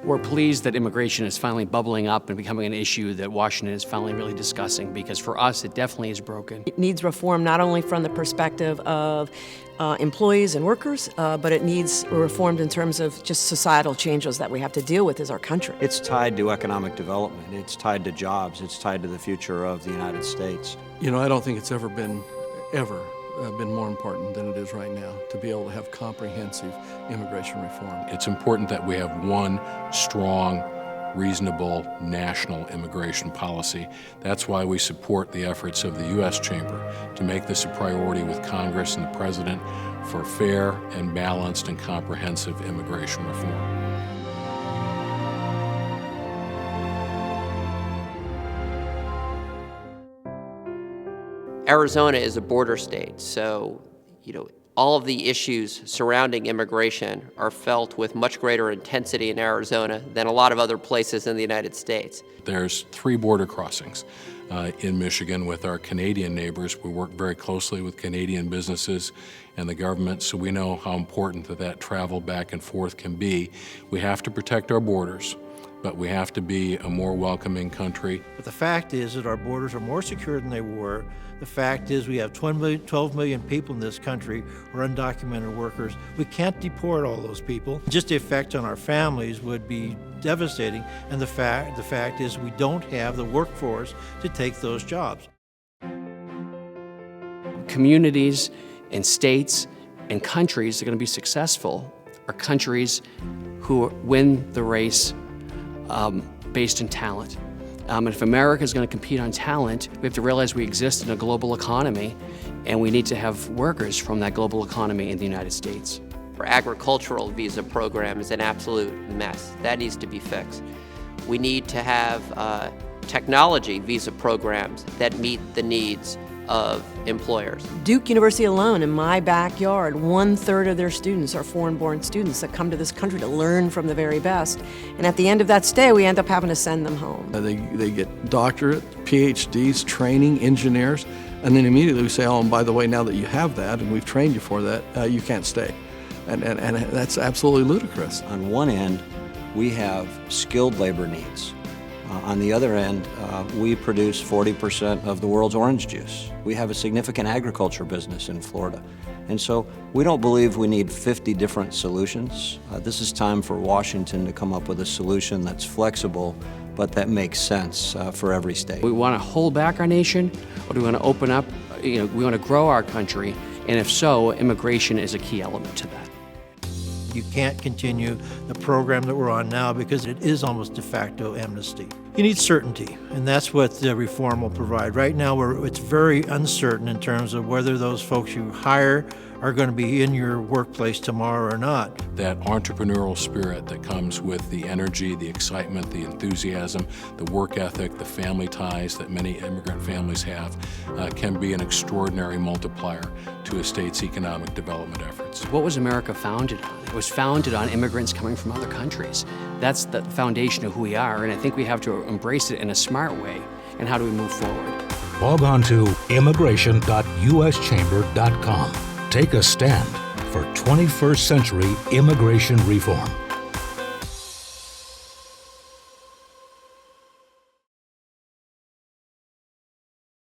We're pleased that immigration is finally bubbling up and becoming an issue that Washington is finally really discussing, because for us, it definitely is broken. It needs reform not only from the perspective of employees and workers, but it needs reformed in terms of just societal changes that we have to deal with as our country. It's tied to economic development. It's tied to jobs. It's tied to the future of the United States. You know, I don't think it's ever been more important than it is right now to be able to have comprehensive immigration reform. It's important that we have one strong, reasonable national immigration policy. That's why we support the efforts of the U.S. Chamber to make this a priority with Congress and the President for fair and balanced and comprehensive immigration reform. Arizona is a border state, so all of the issues surrounding immigration are felt with much greater intensity in Arizona than a lot of other places in the United States. There's 3 border crossings in Michigan with our Canadian neighbors. We work very closely with Canadian businesses and the government, so we know how important that travel back and forth can be. We have to protect our borders, but we have to be a more welcoming country. But the fact is that our borders are more secure than they were. The fact is we have 12 million people in this country who are undocumented workers. We can't deport all those people. Just the effect on our families would be devastating, and the fact is we don't have the workforce to take those jobs. Communities and states and countries that are going to be successful are countries who win the race based on talent. And if America is going to compete on talent, we have to realize we exist in a global economy, and we need to have workers from that global economy in the United States. Our agricultural visa program is an absolute mess. That needs to be fixed. We need to have technology visa programs that meet the needs of employers. Duke University alone, in my backyard, 1/3 of their students are foreign-born students that come to this country to learn from the very best. And at the end of that stay, we end up having to send them home. They get doctorate, PhDs, training, engineers, and then immediately we say, oh, and by the way, now that you have that and we've trained you for that, you can't stay. And that's absolutely ludicrous. On one end, we have skilled labor needs. On the other end, we produce 40% of the world's orange juice. We have a significant agriculture business in Florida. And so we don't believe we need 50 different solutions. This is time for Washington to come up with a solution that's flexible, but that makes sense for every state. We want to hold back our nation, or do we want to open up? We want to grow our country, and if so, immigration is a key element to that. You can't continue the program that we're on now because it is almost de facto amnesty. You need certainty, and that's what the reform will provide. Right now, it's very uncertain in terms of whether those folks you hire are going to be in your workplace tomorrow or not. That entrepreneurial spirit that comes with the energy, the excitement, the enthusiasm, the work ethic, the family ties that many immigrant families have can be an extraordinary multiplier to a state's economic development efforts. What was America founded on? It was founded on immigrants coming from other countries. That's the foundation of who we are, and I think we have to embrace it in a smart way. And how do we move forward? Log on to immigration.uschamber.com. Take a stand for 21st century immigration reform.